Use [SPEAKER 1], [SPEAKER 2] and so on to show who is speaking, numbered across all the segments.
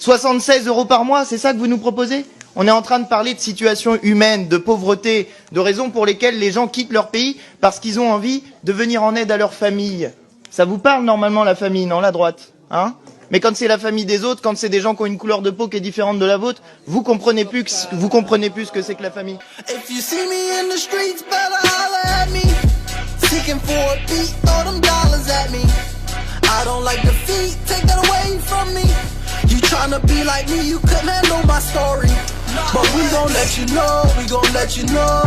[SPEAKER 1] 76 € par mois, c'est ça que vous nous proposez? On est en train de parler de situation humaine, de pauvreté, de raisons pour lesquelles les gens quittent leur pays parce qu'ils ont envie de venir en aide à leur famille. Ça vous parle normalement la famille, non, la droite, hein? Mais quand c'est la famille des autres, quand c'est des gens qui ont une couleur de peau qui est différente de la vôtre, vous comprenez plus ce que c'est que la famille.
[SPEAKER 2] If you see me in the streets, better holler at me. Seeking for a beat, throw them dollars at me. I don't like defeat, take that away from me. You tryna be like me, you couldn't handle my story. But we gon' let you know, we gon' let you know.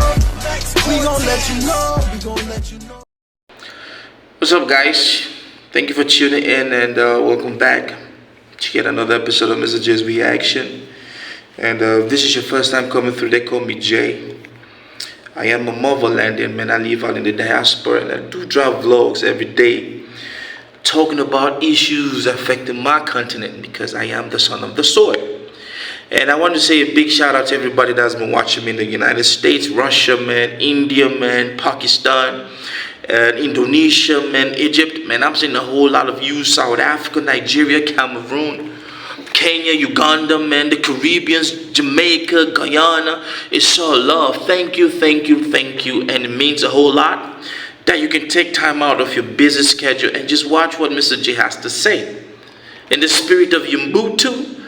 [SPEAKER 2] We gon' let you know, we gon' let you know.
[SPEAKER 3] What's up, guys? Thank you for tuning in and welcome back to yet another episode of Misterjaay's Reaction. And if this is your first time coming through, they call me Jay. I am a motherlandian, man. I live out in the diaspora and I do drop vlogs every day talking about issues affecting my continent because I am the son of the soil. And I want to say a big shout out to everybody that's been watching me in the United States, Russia, man, India, man, Pakistan, Indonesia, man, Egypt, man. I'm seeing a whole lot of you, South Africa, Nigeria, Cameroon, Kenya, Uganda, man, the Caribbeans, Jamaica, Guyana. It's all love. Thank you, thank you, thank you. And it means a whole lot that you can take time out of your busy schedule and just watch what Mr. J has to say. In the spirit of Ubuntu,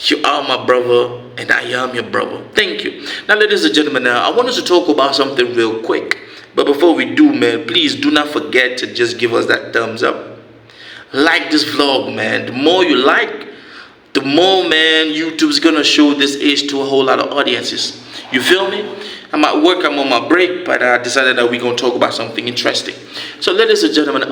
[SPEAKER 3] you are my brother and I am your brother. Thank you. Now, ladies and gentlemen, I want us to talk about something real quick. But before we do, man, please do not forget to just give us that thumbs up. Like this vlog, man. The more you like, the more, man, YouTube's gonna show this age to a whole lot of audiences. You feel me? I'm at work, I'm on my break, but I decided that we're gonna talk about something interesting. So, ladies and gentlemen,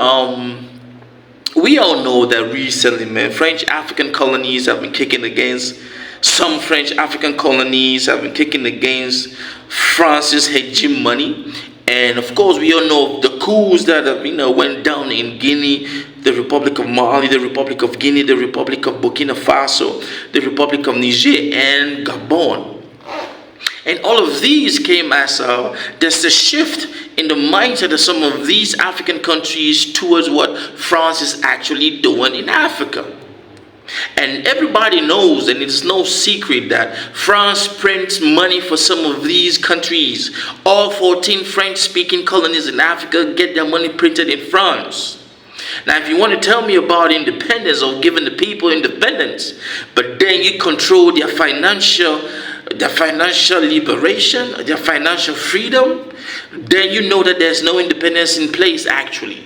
[SPEAKER 3] we all know that recently, man, French African colonies have been kicking against some French African colonies have been kicking against France's hegemony. And of course, we all know the coups that have, went down in Guinea, the Republic of Mali, the Republic of Guinea, the Republic of Burkina Faso, the Republic of Niger, and Gabon. And all of these came as there's a shift in the mindset of some of these African countries towards what France is actually doing in Africa. And everybody knows, and it's no secret, that France prints money for some of these countries. All 14 French-speaking colonies in Africa get their money printed in France. Now, if you want to tell me about independence or giving the people independence, but then you control their financial liberation, their financial freedom, then you know that there's no independence in place, actually.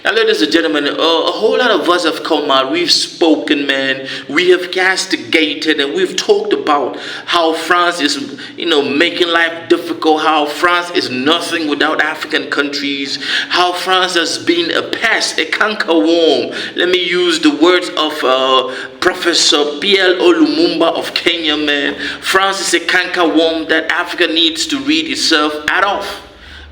[SPEAKER 3] Now, ladies and gentlemen, a whole lot of us have come out, we've spoken, man, we have castigated, and we've talked about how France is, making life difficult, how France is nothing without African countries, how France has been a pest, a cankerworm. Let me use the words of Professor Pierre Olumumba of Kenya, man. France is a cankerworm that Africa needs to rid itself out of.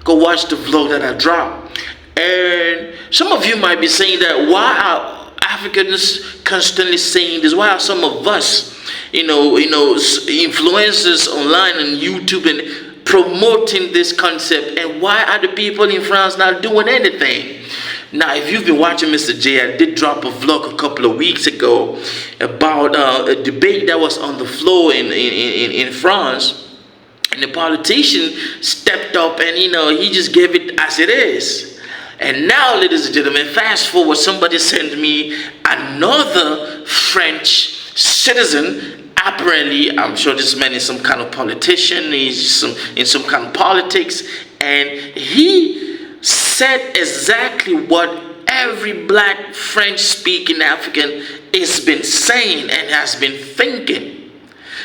[SPEAKER 3] Go watch the vlog that I dropped. And some of you might be saying that, why are Africans constantly saying this? Why are some of us, influencers online and YouTube and promoting this concept? And why are the people in France not doing anything? Now, if you've been watching Mr. J, I did drop a vlog a couple of weeks ago about a debate that was on the floor in France. And the politician stepped up and, he just gave it as it is. And now, ladies and gentlemen, fast forward, somebody sent me another French citizen. Apparently, I'm sure this man is some kind of politician, he's in some kind of politics, and he said exactly what every black French-speaking African has been saying and has been thinking.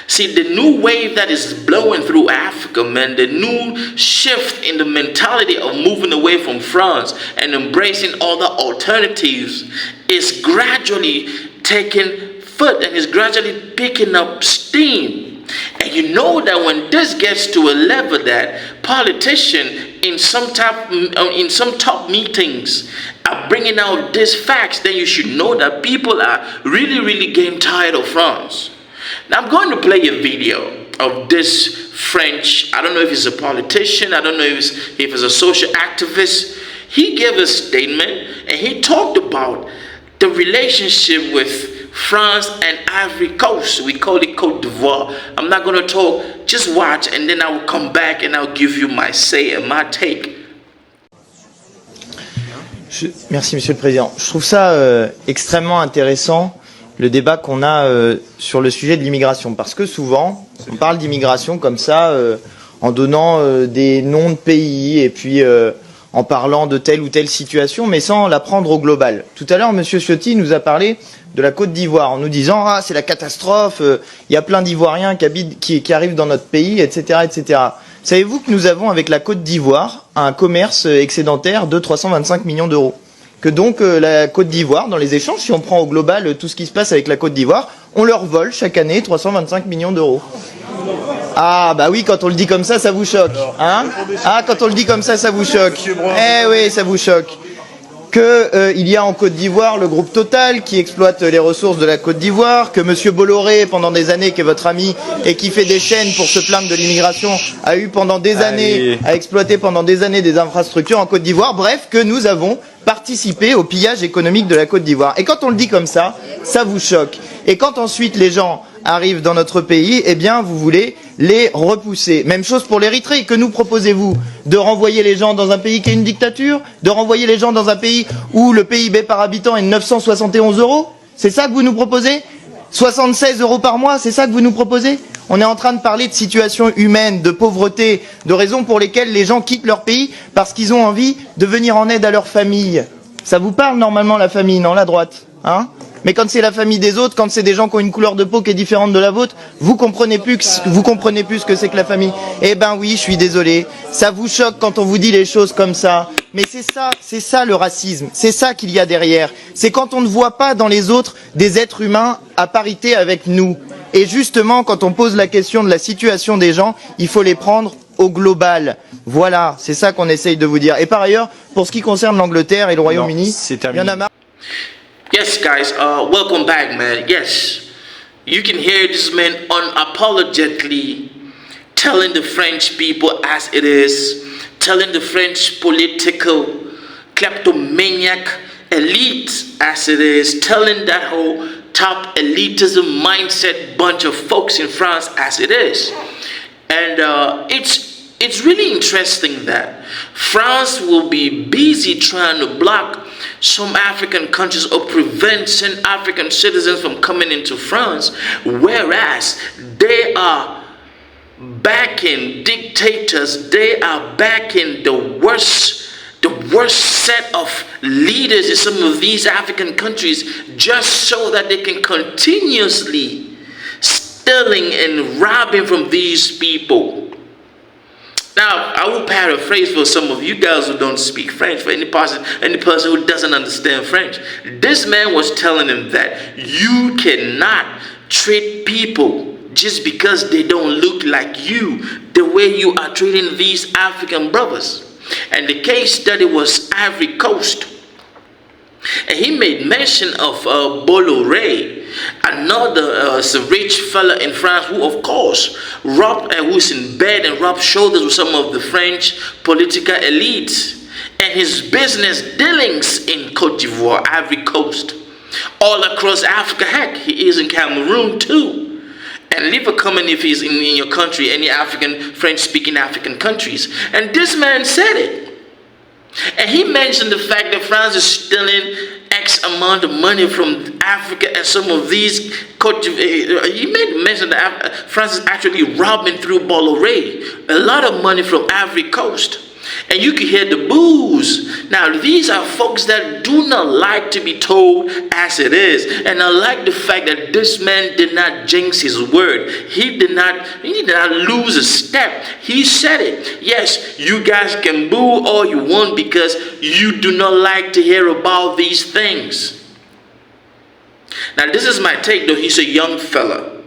[SPEAKER 3] See, the new wave that is blowing through Africa, man, the new shift in the mentality of moving away from France and embracing other alternatives is gradually taking foot and is gradually picking up steam. And you know that when this gets to a level that politicians in some top meetings are bringing out these facts, then you should know that people are really getting tired of France. Now, I'm going to play a video of this French, I don't know if he's a politician, I don't know if he's a social activist. He gave a statement and he talked about the relationship with France and Ivory Coast. We call it Côte d'Ivoire. I'm not going to talk. Just watch, and then I will come back and I'll give you my say and my take.
[SPEAKER 1] Merci Monsieur le Président. Je trouve ça extrêmement intéressant, le débat qu'on a sur le sujet de l'immigration. Parce que souvent, on parle d'immigration comme ça, en donnant des noms de pays et puis en parlant de telle ou telle situation, mais sans la prendre au global. Tout à l'heure, Monsieur Ciotti nous a parlé de la Côte d'Ivoire, en nous disant « Ah, c'est la catastrophe, il y a plein d'Ivoiriens qui arrivent dans notre pays, etc. etc. » Savez-vous que nous avons avec la Côte d'Ivoire un commerce excédentaire de 325 millions d'euros? Que donc la Côte d'Ivoire, dans les échanges, si on prend au global tout ce qui se passe avec la Côte d'Ivoire, on leur vole chaque année 325 millions d'euros. Ah bah oui, quand on le dit comme ça vous choque. Hein? Ah, quand on le dit comme ça vous choque. Eh oui, ça vous choque. Il y a en Côte d'Ivoire le groupe Total qui exploite les ressources de la Côte d'Ivoire, que Monsieur Bolloré, pendant des années, qui est votre ami et qui fait des chaînes pour se plaindre de l'immigration, a eu pendant des années, a exploité pendant des années des infrastructures en Côte d'Ivoire. Bref, que nous avons participé au pillage économique de la Côte d'Ivoire. Et quand on le dit comme ça vous choque. Et quand ensuite les gens arrivent dans notre pays, eh bien vous voulez les repousser. Même chose pour l'Érythrée. Que nous proposez-vous? De renvoyer les gens dans un pays qui est une dictature? De renvoyer les gens dans un pays où le PIB par habitant est de 971 €? C'est ça que vous nous proposez? 76 € par mois, c'est ça que vous nous proposez? On est en train de parler de situation humaine, de pauvreté, de raisons pour lesquelles les gens quittent leur pays parce qu'ils ont envie de venir en aide à leur famille. Ça vous parle normalement la famille, non, la droite, hein? Mais quand c'est la famille des autres, quand c'est des gens qui ont une couleur de peau qui est différente de la vôtre, vous comprenez plus ce que c'est que la famille. Eh ben oui, je suis désolé. Ça vous choque quand on vous dit les choses comme ça. Mais c'est ça le racisme. C'est ça qu'il y a derrière. C'est quand on ne voit pas dans les autres des êtres humains à parité avec nous. Et justement, quand on pose la question de la situation des gens, il faut les prendre au global. Voilà, c'est ça qu'on essaye de vous dire. Et par ailleurs, pour ce qui concerne l'Angleterre et le Royaume-Uni, il y en a marre.
[SPEAKER 3] Yes, guys, welcome back, man. Yes, you can hear this man unapologetically telling the French people as it is, telling the French political kleptomaniac elite as it is, telling that whole top elitism mindset bunch of folks in France as it is. And it's really interesting that France will be busy trying to block some African countries or prevent some African citizens from coming into France, whereas they are backing dictators, they are backing the worst set of leaders in some of these African countries just so that they can continuously stealing and robbing from these people. Now, I will paraphrase for some of you guys who don't speak French, for any person who doesn't understand French. This man was telling them that you cannot treat people just because they don't look like you the way you are treating these African brothers. And the case study was Ivory Coast. And he made mention of Bolloré, another rich fella in France who, of course, who's in bed and rubbed shoulders with some of the French political elites, and his business dealings in Côte d'Ivoire, Ivory Coast, all across Africa. Heck, he is in Cameroon too. And leave a comment if he's in your country, any African, French-speaking African countries. And this man said it. And he mentioned the fact that France is stealing X amount of money from Africa and some of these. He made mention that France is actually robbing through Bolloré a lot of money from Ivory Coast. And you can hear the boos. Now, these are folks that do not like to be told as it is. And I like the fact that this man did not jinx his word. He did not lose a step. He said it. Yes, you guys can boo all you want because you do not like to hear about these things. Now, this is my take, though. He's a young fella.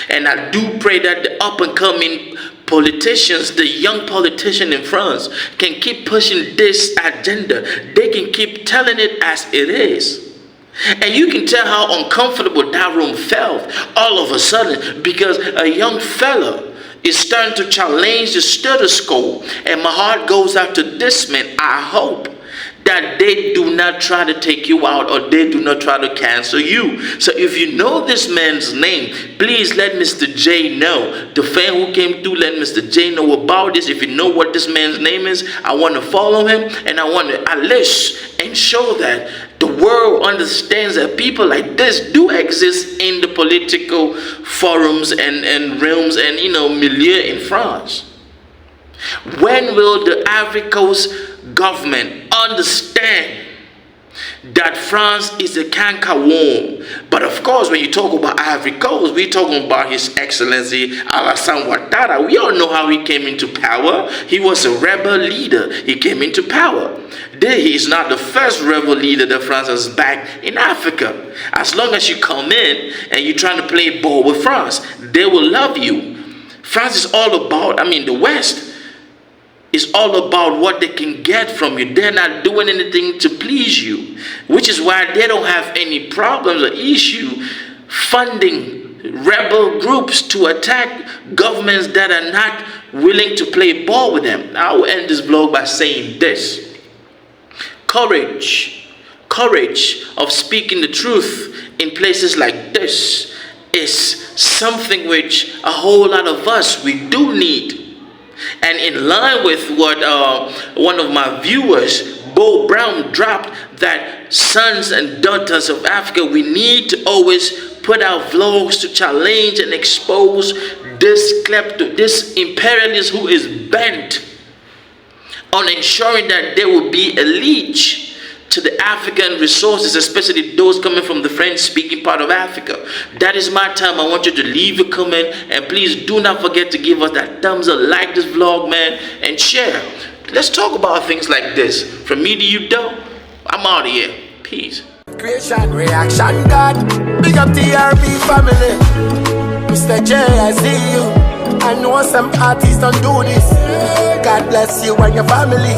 [SPEAKER 3] And I do pray that the up-and-coming politicians, the young politician in France, can keep pushing this agenda. They can keep telling it as it is. And you can tell how uncomfortable that room felt all of a sudden because a young fella is starting to challenge the status quo. And my heart goes out to this man. I hope that they do not try to take you out or they do not try to cancel you. So if you know this man's name, please let Mr. J know. The fan who came through, let Mr. J know about this. If you know what this man's name is, I want to follow him, and I want to list and show that the world understands that people like this do exist in the political forums and realms and milieu in France. When will the Ivory Coast government understand that France is a cankerworm? But of course, when you talk about Ivory Coast, we're talking about His Excellency Alassane Ouattara. We all know how he came into power. He was a rebel leader. He came into power. He is not the first rebel leader that France has backed in Africa. As long as you come in and you're trying to play ball with France, they will love you. France is all about, the West is all about what they can get from you. They're not doing anything to please you, which is why they don't have any problems or issue funding rebel groups to attack governments that are not willing to play ball with them. I will end this vlog by saying this. Courage of speaking the truth in places like this is something which a whole lot of us, we do need. And in line with what one of my viewers, Bo Brown, dropped, that sons and daughters of Africa, we need to always put out vlogs to challenge and expose this imperialist who is bent on ensuring that there will be a leech to the African resources, especially those coming from the French-speaking part of Africa. That is my time. I want you to leave a comment, and please do not forget to give us that thumbs up, like this vlog, man, and share. Let's talk about things like this. From me to you, though, I'm out of here. Peace.
[SPEAKER 2] Creation, reaction, God. Big up TRB family. Misterjaay, I see you. I know some artists don't do this. God bless you and your family.